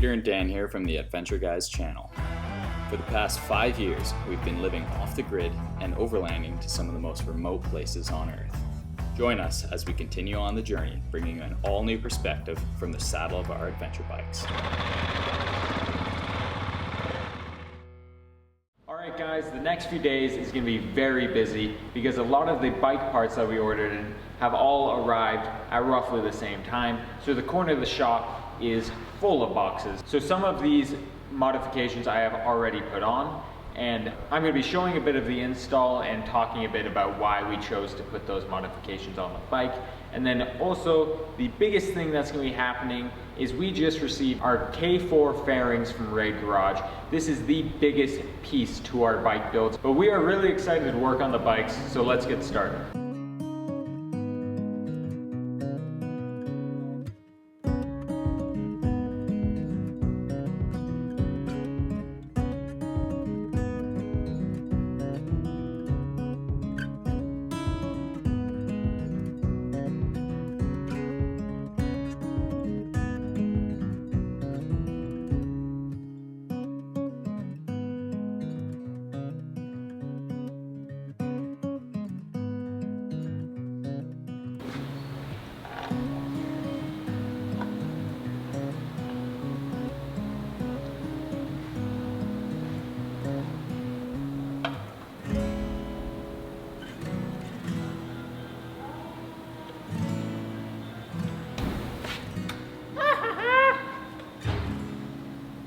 Peter and Dan here from the Adventure Guys channel. For the past 5 years, we've been living off the grid and overlanding to some of the most remote places on Earth. Join us as we continue on the journey, bringing you an all-new perspective from the saddle of our adventure bikes. Alright guys, the next few days is going to be very busy because a lot of the bike parts that we ordered have all arrived at roughly the same time. So the corner of the shop is full of boxes. So some of these modifications I have already put on, and I'm going to be showing a bit of the install and talking a bit about why we chose to put those modifications on the bike. And then also the biggest thing that's going to be happening is we just received our K4 fairings from Raid Garage. This is the biggest piece to our bike builds, but we are really excited to work on the bikes, so let's get started.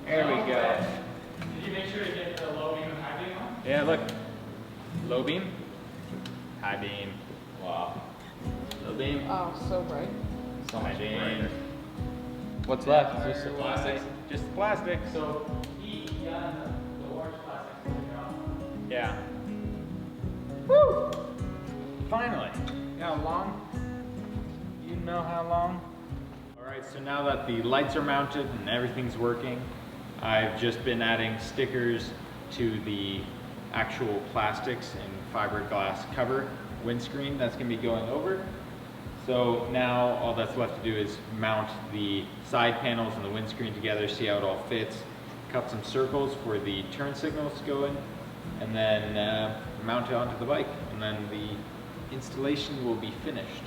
There we go. Did you make sure to get the low beam and high beam on? Yeah, look. Low beam, high beam. Wow. Low beam, Oh, so bright. high beam. What's left? Just the plastics. Just the plastic. So, the orange plastic is gone. Yeah. Woo! Finally. You know how long? You know how long? Alright, so now that the lights are mounted and everything's working, I've just been adding stickers to the actual plastics and fiberglass cover windscreen that's going to be going over. So now all that's left to do is mount the side panels and the windscreen together, see how it all fits, cut some circles for the turn signals to go in, and then mount it onto the bike, and then the installation will be finished.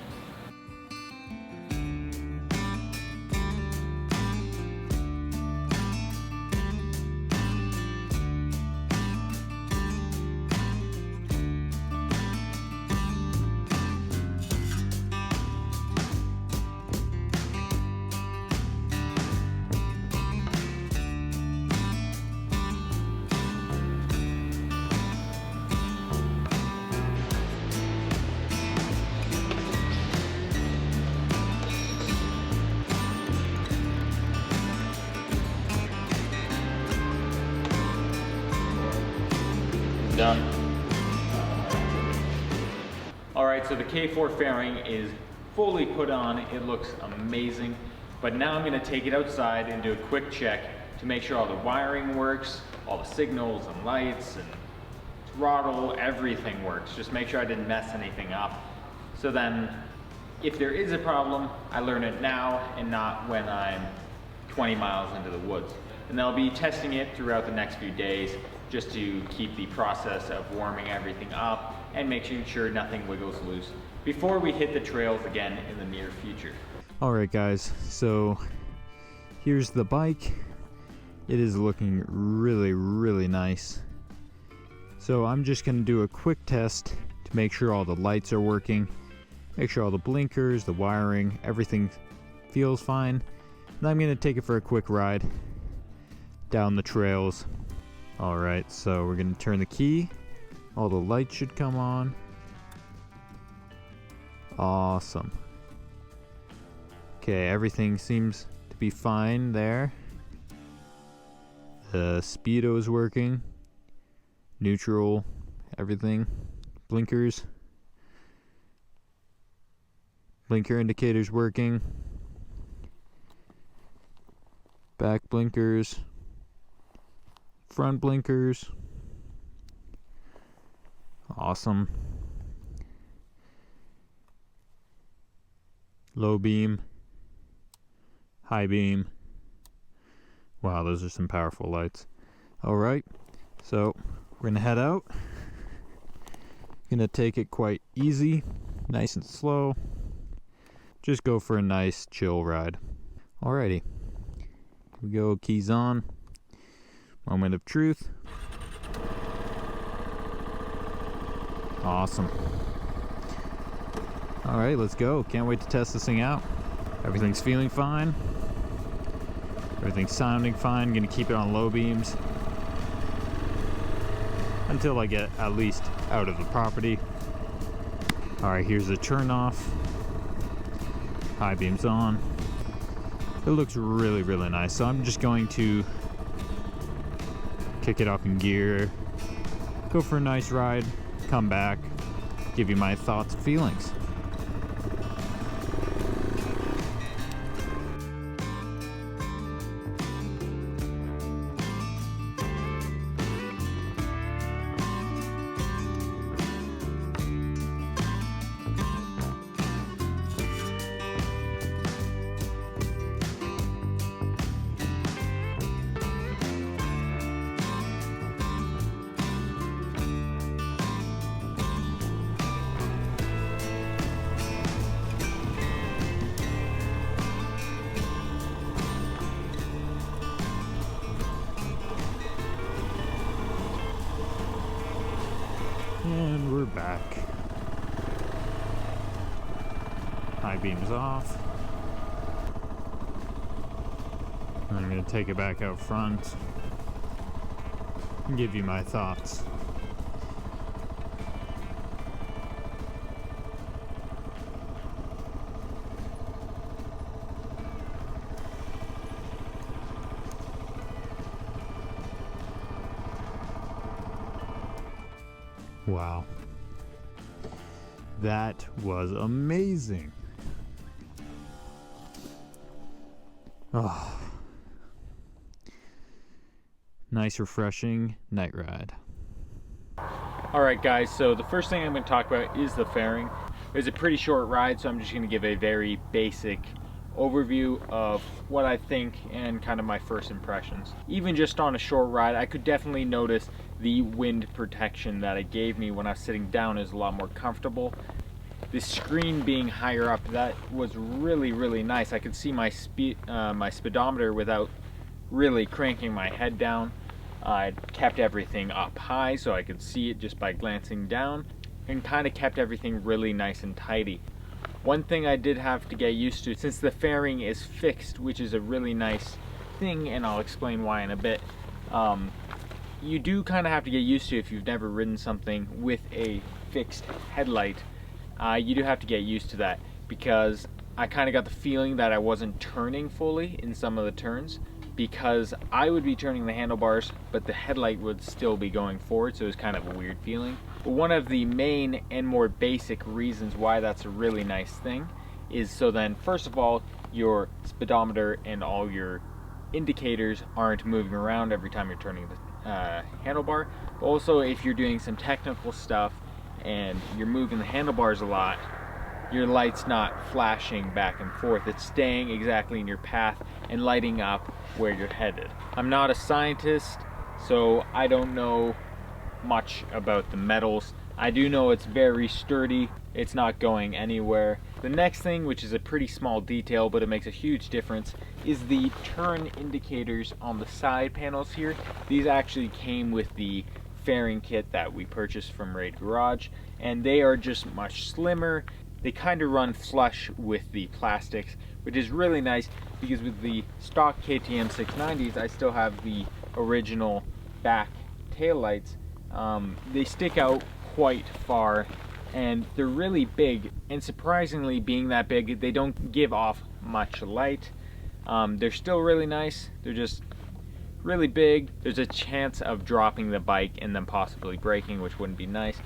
Done. Alright, so the K4 fairing is fully put on. It looks amazing. But now I'm going to take it outside and do a quick check to make sure all the wiring works, all the signals and lights and throttle, everything works. Just make sure I didn't mess anything up. So then, if there is a problem, I learn it now and not when I'm 20 miles into the woods. And I'll be testing it throughout the next few days just to keep the process of warming everything up and making sure nothing wiggles loose before we hit the trails again in the near future. Alright guys, so here's the bike. It is looking really nice. So I'm just going to do a quick test to make sure all the lights are working, make sure all the blinkers, the wiring, everything feels fine. And I'm going to take it for a quick ride down the trails. Alright, so we're going to turn the key. All the lights should come on. Awesome. Okay, everything seems to be fine there. The speedo's working. Neutral, everything. Blinkers. Blinker indicator's working. Back blinkers. Front blinkers. Awesome. Low beam. High beam. Wow, those are some powerful lights. Alright, so we're gonna head out. Gonna take it quite easy, nice and slow. Just go for a nice chill ride. Alrighty, here we go, keys on. Moment of truth. Awesome. Alright, let's go. Can't wait to test this thing out. Everything's feeling fine. Everything's sounding fine. Gonna keep it on low beams until I get at least out of the property. Alright, here's the turn off. High beams on. It looks really, really nice. So I'm just going to kick it up in gear, go for a nice ride, come back, give you my thoughts and feelings. And we're back. High beams off. I'm going to take it back out front and give you my thoughts. Wow. That was amazing. Oh. Nice, refreshing night ride. Alright guys, so the first thing I'm going to talk about is the fairing. It was a pretty short ride, so I'm just going to give a very basic overview of what I think and kind of my first impressions. Even just on a short ride, I could definitely notice the wind protection that it gave me when I was sitting down is a lot more comfortable. The screen being higher up, that was really, really nice. I could see my speedometer without really cranking my head down. I kept everything up high so I could see it just by glancing down, and kind of kept everything really nice and tidy. One thing I did have to get used to, since the fairing is fixed, which is a really nice thing, and I'll explain why in a bit, you do kind of have to get used to, if you've never ridden something with a fixed headlight, you do have to get used to that, because I kind of got the feeling that I wasn't turning fully in some of the turns, because I would be turning the handlebars, but the headlight would still be going forward, so it was kind of a weird feeling. But one of the main and more basic reasons why that's a really nice thing is so then, first of all, your speedometer and all your indicators aren't moving around every time you're turning the handlebar. But also, if you're doing some technical stuff and you're moving the handlebars a lot, your light's not flashing back and forth. It's staying exactly in your path and lighting up where you're headed. I'm not a scientist, so I don't know much about the metals. I do know it's very sturdy. It's not going anywhere. The next thing, which is a pretty small detail, but it makes a huge difference, is the turn indicators on the side panels here. These actually came with the fairing kit that we purchased from Raid Garage, and they are just much slimmer. They kind of run flush with the plastics, which is really nice, because with the stock KTM 690s, I still have the original back taillights. They stick out quite far, and they're really big, and surprisingly, being that big, they don't give off much light. They're still really nice. They're just really big. There's a chance of dropping the bike and then possibly breaking, which wouldn't be nice,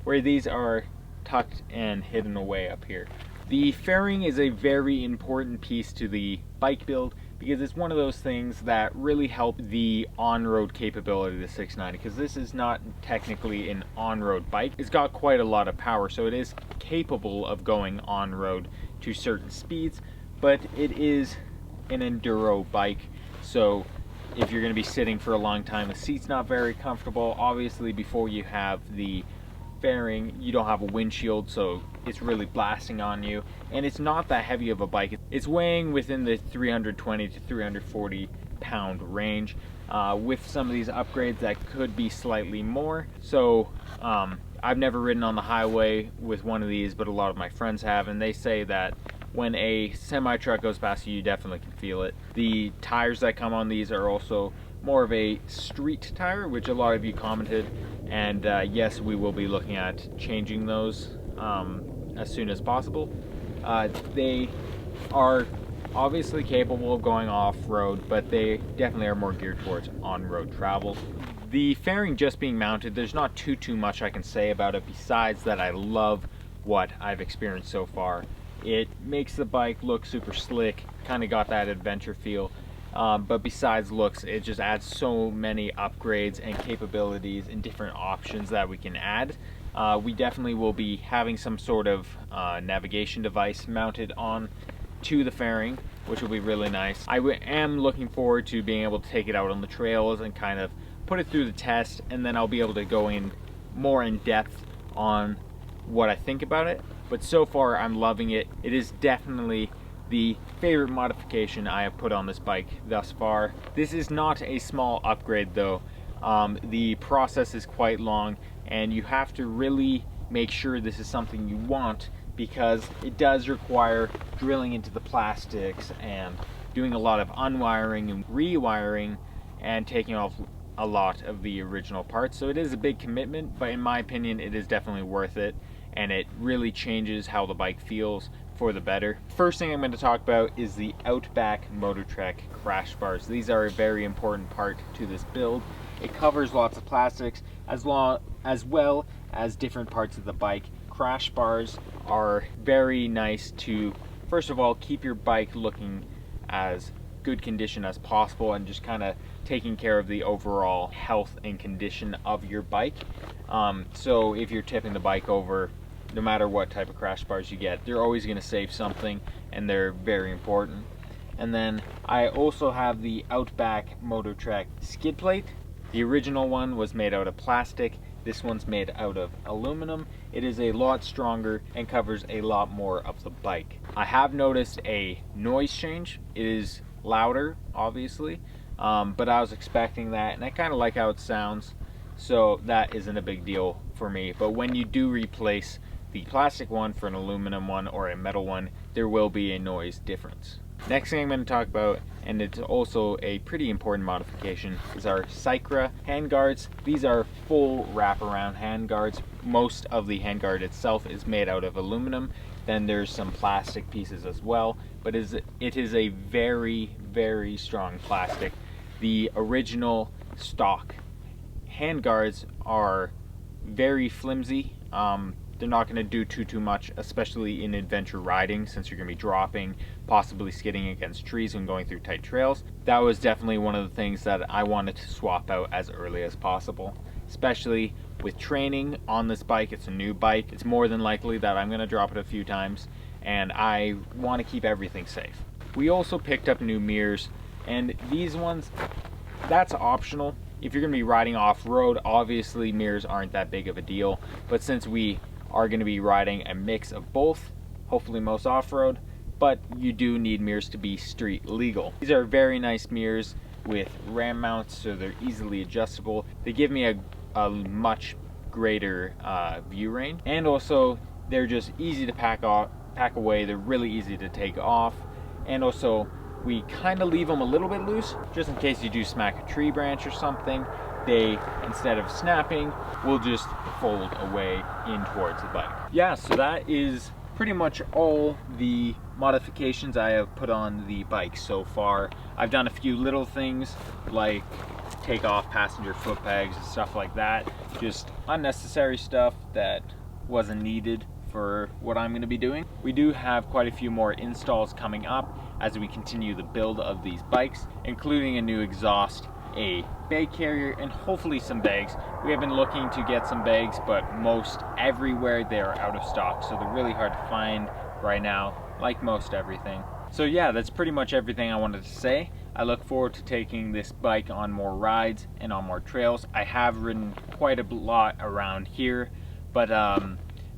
where these are tucked and hidden away up here. The fairing is a very important piece to the bike build, because it's one of those things that really help the on-road capability of the 690, because this is not technically an on-road bike. It's got quite a lot of power, so it is capable of going on-road to certain speeds, but it is an enduro bike, so if you're going to be sitting for a long time, the seat's not very comfortable. Obviously, before you have the fairing, you don't have a windshield, so it's really blasting on you, and it's not that heavy of a bike. It's weighing within the 320 to 340 pound range. With some of these upgrades, that could be slightly more. So I've never ridden on the highway with one of these, but a lot of my friends have, and they say that when a semi truck goes past you, you definitely can feel it. The tires that come on these are also more of a street tire, which a lot of you commented, and yes, we will be looking at changing those as soon as possible. They are obviously capable of going off-road, but they definitely are more geared towards on-road travel. The fairing just being mounted, there's not too much I can say about it besides that I love what I've experienced so far. It makes the bike look super slick, kind of got that adventure feel. But besides looks, it just adds so many upgrades and capabilities and different options that we can add. We definitely will be having some sort of navigation device mounted on to the fairing, which will be really nice. I am looking forward to being able to take it out on the trails and kind of put it through the test, and then I'll be able to go in more in depth on what I think about it. But so far, I'm loving it. It is definitely the favorite modification I have put on this bike thus far. This is not a small upgrade though. The process is quite long, and you have to really make sure this is something you want, because it does require drilling into the plastics and doing a lot of unwiring and rewiring and taking off a lot of the original parts. So it is a big commitment, but in my opinion, it is definitely worth it, and it really changes how the bike feels for the better. First thing I'm going to talk about is the Outback Motortrek crash bars. These are a very important part to this build. It covers lots of plastics as well as different parts of the bike. Crash bars are very nice to, first of all, keep your bike looking as good condition as possible and just kind of taking care of the overall health and condition of your bike. So if you're tipping the bike over, no matter what type of crash bars you get, they're always going to save something, and they're very important. And then I also have the Outback Motortrek skid plate. The original one was made out of plastic. This one's made out of aluminum. It is a lot stronger and covers a lot more of the bike. I have noticed a noise change. It is louder, obviously, but I was expecting that, and I kind of like how it sounds, so that isn't a big deal for me. But when you do replace the plastic one for an aluminum one or a metal one, there will be a noise difference. Next thing I'm going to talk about, and it's also a pretty important modification, is our Cycra handguards. These are full wraparound handguards. Most of the handguard itself is made out of aluminum. Then there's some plastic pieces as well, but it is a very strong plastic. The original stock handguards are very flimsy. They're not going to do too much, especially in adventure riding, since you're going to be dropping, possibly skidding against trees when going through tight trails. That was definitely one of the things that I wanted to swap out as early as possible, especially with training on this bike. It's a new bike. It's more than likely that I'm going to drop it a few times, and I want to keep everything safe. We also picked up new mirrors, and these ones, that's optional. If you're going to be riding off-road, obviously mirrors aren't that big of a deal, but since we are going to be riding a mix of both, hopefully most off-road, but you do need mirrors to be street legal. These are very nice mirrors with ram mounts, so they're easily adjustable. They give me a much greater view range, and also they're just easy to pack away. They're really easy to take off, and also we kind of leave them a little bit loose just in case you do smack a tree branch or something. They, instead of snapping, will just fold away in towards the bike. Yeah, so that is pretty much all the modifications I have put on the bike so far. I've done a few little things like take off passenger foot pegs and stuff like that. Just unnecessary stuff that wasn't needed for what I'm going to be doing. We do have quite a few more installs coming up as we continue the build of these bikes, including a new exhaust, a bag carrier, and hopefully some bags. We have been looking to get some bags, but most everywhere they are out of stock, so they're really hard to find right now, like most everything. So yeah, that's pretty much everything I wanted to say. I look forward to taking this bike on more rides and on more trails. I have ridden quite a lot around here, but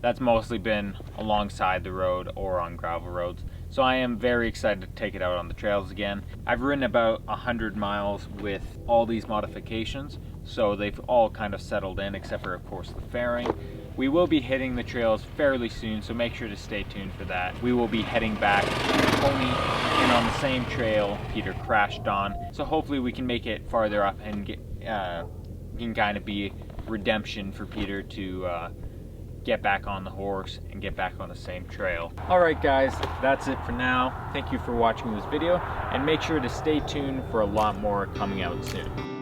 that's mostly been alongside the road or on gravel roads. So I am very excited to take it out on the trails again. I've ridden about 100 miles with all these modifications, so they've all kind of settled in, except for of course the fairing. We will be hitting the trails fairly soon, so make sure to stay tuned for that. We will be heading back to Pony and on the same trail Peter crashed on, so hopefully we can make it farther up and get can kind of be redemption for Peter to get back on the horse and get back on the same trail. Alright guys, that's it for now. Thank you for watching this video, and make sure to stay tuned for a lot more coming out soon.